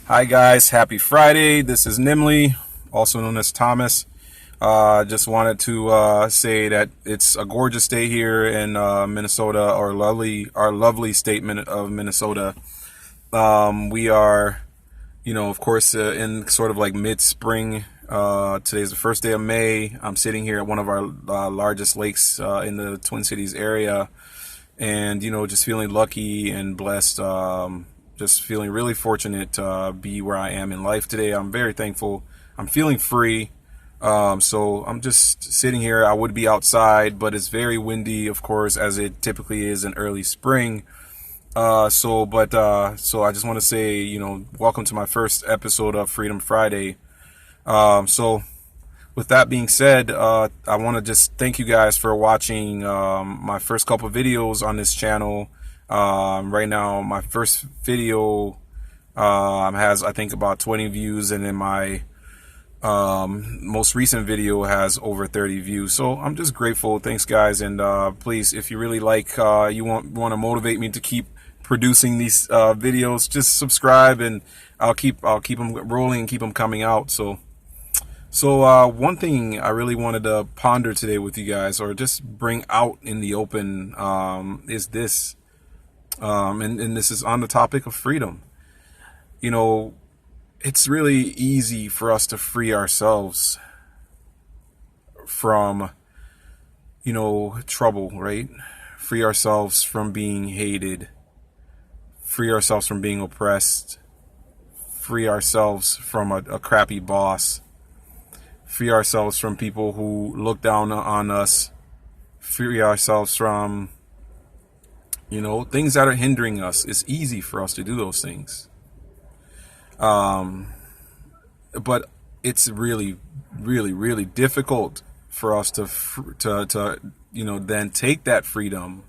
Hi guys, happy Friday. This is Nimle, also known as Thomas. Just wanted to say that it's a gorgeous day here in Minnesota, our lovely statement of Minnesota. We are, of course, in sort of like mid-spring. Today's the first day of May. I'm sitting here at one of our largest lakes in the Twin Cities area, and just feeling lucky and blessed. Just feeling really fortunate to be where I am in life today. I'm very thankful. I'm feeling free. So I'm just sitting here. I would be outside, but it's very windy, of course, as it typically is in early spring. So I just want to say, welcome to my first episode of Freedom Friday. So with that being said, I want to just thank you guys for watching my first couple videos on this channel. Right now, my first video has, I think, about 20 views, and then my most recent video has over 30 views. So I'm just grateful. Thanks, guys, and please, if you really like, you want to motivate me to keep producing these videos, just subscribe, and I'll keep them rolling and keep them coming out. So one thing I really wanted to ponder today with you guys, or just bring out in the open, is this. And this is on the topic of freedom. It's really easy for us to free ourselves from, trouble, right? Free ourselves from being hated, free ourselves from being oppressed, free ourselves from a crappy boss, free ourselves from people who look down on us, free ourselves from things that are hindering us. It's easy for us to do those things. But it's really, really, really difficult for us to then take that freedom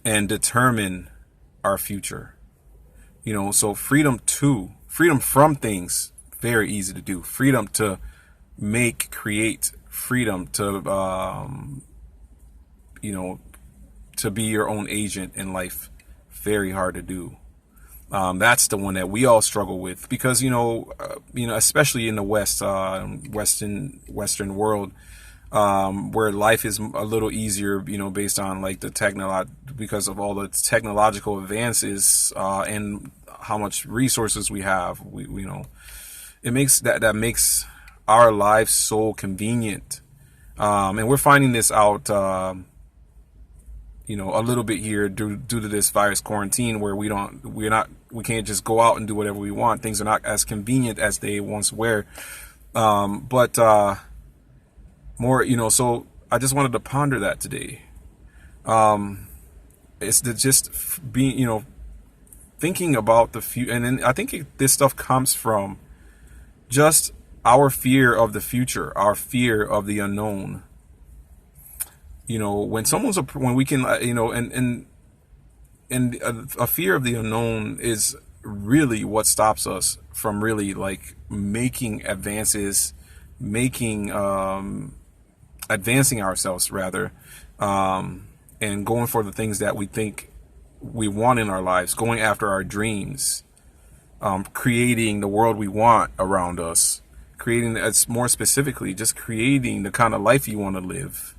and determine our future. So freedom from things, very easy to do. Freedom to create, freedom to, to be your own agent in life, very hard to do. That's the one that we all struggle with because especially in the Western world, where life is a little easier, based on like because of all the technological advances and how much resources we have. It makes that makes our lives so convenient, and we're finding this out. A little bit here due to this virus quarantine, where we can't just go out and do whatever we want. Things are not as convenient as they once were. But more, so I just wanted to ponder that today. It's just being, thinking about the future. And then I think this stuff comes from just our fear of the future, our fear of the unknown. When we can, and a fear of the unknown is really what stops us from really like making advances, advancing ourselves rather, and going for the things that we think we want in our lives, going after our dreams, creating the world we want around us, more specifically, just creating the kind of life you want to live.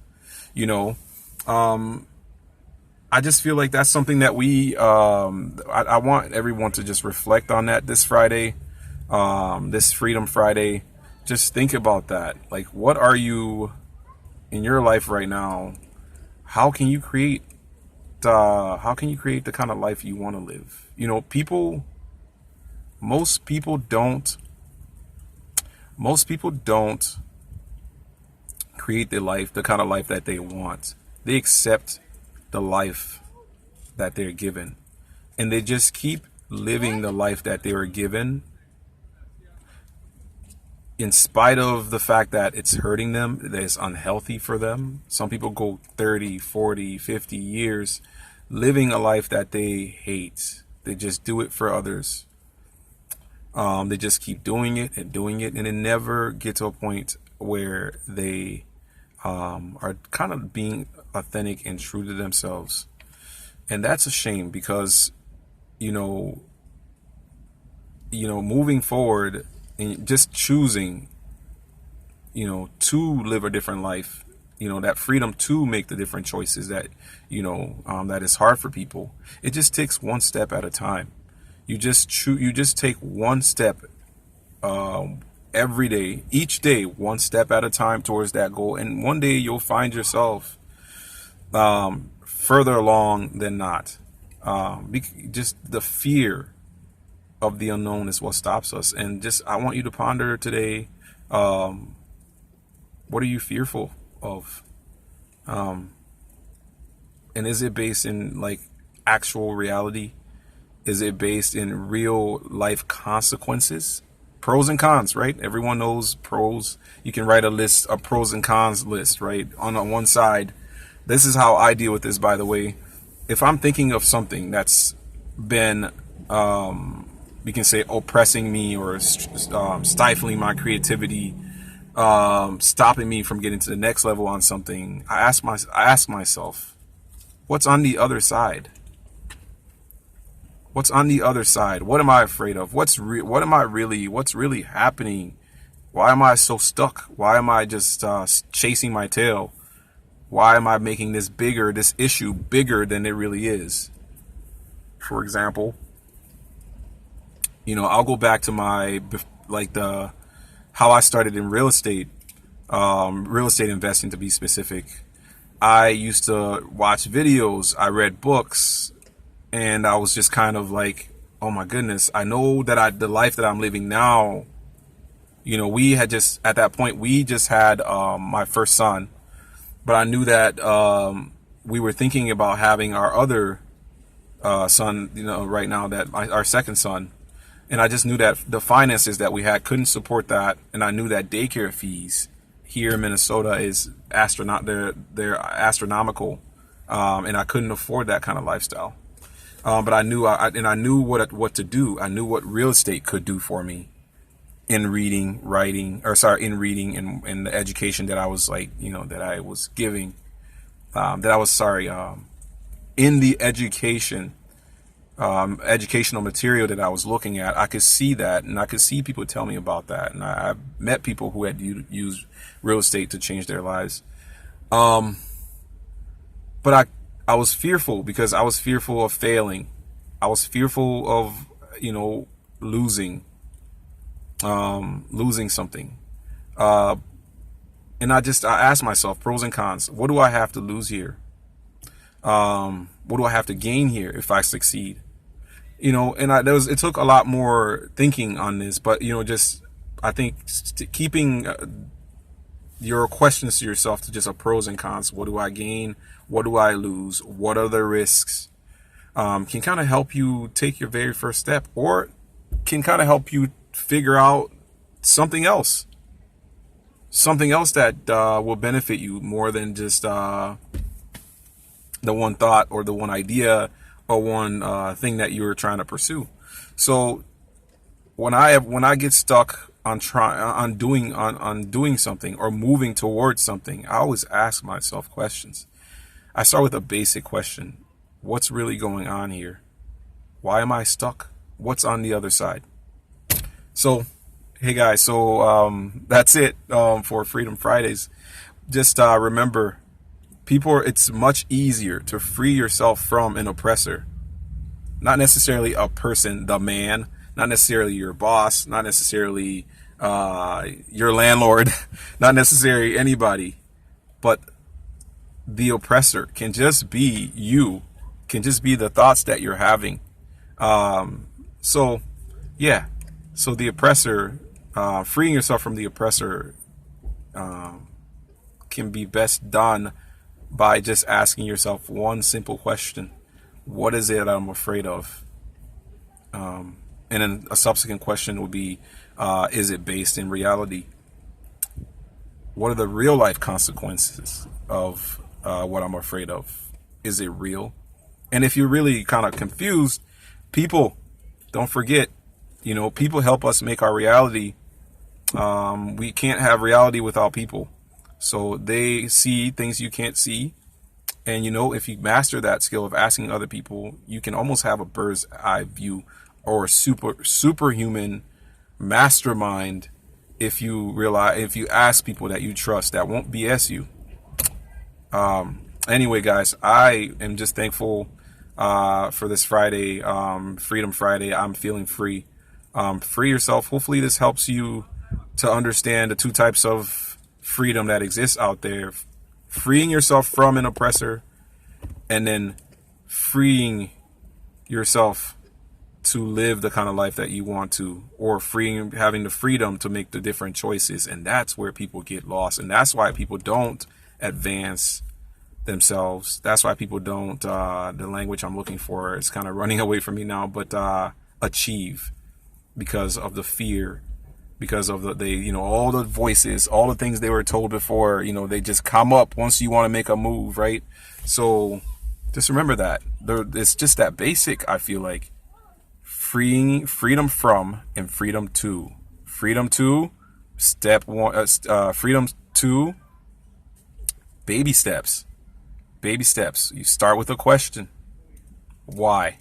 I just feel like that's something that I want everyone to just reflect on that this Friday, this Freedom Friday. Just think about that. Like, what are you in your life right now? How can you create the kind of life you want to live? Most people don't create the kind of life that they want. They accept the life that they're given, and they just keep living the life that they were given, in spite of the fact that it's hurting them, that it's unhealthy for them. Some people go 30, 40, 50 years living a life that they hate. They just do it for others. They just keep doing it, and they never get to a point where they are kind of being authentic and true to themselves. And that's a shame because, moving forward and just choosing, to live a different life, that freedom to make the different choices that, that is hard for people. It just takes one step at a time. You just take one step, every day, each day, one step at a time towards that goal. And one day you'll find yourself, further along than not. Just the fear of the unknown is what stops us. And just, I want you to ponder today, what are you fearful of? And is it based in like actual reality? Is it based in real life consequences? Pros and cons, right? Everyone knows pros. You can write a pros and cons list, right? On one side, this is how I deal with this, by the way. If I'm thinking of something that's been, we can say, oppressing me or stifling my creativity, stopping me from getting to the next level on something, I ask myself, what's on the other side? What's on the other side? What am I afraid of? What's really happening? Why am I so stuck? Why am I just chasing my tail? Why am I making this issue bigger than it really is? For example, I'll go back to how I started in real estate investing, to be specific. I used to watch videos, I read books, and I was just kind of like, oh my goodness, I know that the life that I'm living now, at that point, we just had my first son, but I knew that we were thinking about having our other son, right now, that our second son. And I just knew that the finances that we had couldn't support that. And I knew that daycare fees here in Minnesota is they're astronomical. And I couldn't afford that kind of lifestyle. But I knew, I knew what to do. I knew what real estate could do for me in reading, and the education that I was that I was giving, in the educational material that I was looking at. I could see that, and I could see people tell me about that. And I've met people who had used real estate to change their lives. But I was fearful because I was fearful of failing. I was fearful of, losing something. And I asked myself, pros and cons. What do I have to lose here? What do I have to gain here if I succeed? It took a lot more thinking on this, but I think keeping your questions to yourself to just a pros and cons. What do I gain? What do I lose? What are the risks? Can kind of help you take your very first step, or can kind of help you figure out something else that will benefit you more than just the one thought or the one idea or one thing that you're trying to pursue. So when I get stuck on doing something or moving towards something, I always ask myself questions. I start with a basic question: what's really going on here? Why am I stuck? What's on the other side? So, hey guys, that's it for Freedom Fridays. Just remember, it's much easier to free yourself from an oppressor. Not necessarily a person, the man, not necessarily your boss, not necessarily your landlord, not necessarily anybody, but the oppressor can just be you, can just be the thoughts that you're having. So the oppressor, freeing yourself from the oppressor can be best done by just asking yourself one simple question: what is it I'm afraid of? And then a subsequent question would be, is it based in reality? What are the real life consequences of what I'm afraid of? Is it real? And if you're really kind of confused, people, don't forget, people help us make our reality. We can't have reality without people. So they see things you can't see. And if you master that skill of asking other people, you can almost have a bird's eye view or superhuman mastermind if you ask people that you trust that won't BS you. Anyway, guys, I am just thankful for this Friday, Freedom Friday. I'm feeling free. Free yourself. Hopefully this helps you to understand the two types of freedom that exists out there. Freeing yourself from an oppressor, and then freeing yourself to live the kind of life that you want to, or having the freedom to make the different choices. And that's where people get lost. And that's why people don't advance themselves. That's why people don't, the language I'm looking for is kind of running away from me now, but achieve, because of the fear, because of all the voices, all the things they were told before, they just come up once you want to make a move, right? So just remember that. It's just that basic, I feel like. Freedom from and freedom to. Freedom to, step one, freedom to, baby steps. Baby steps. You start with a question. Why?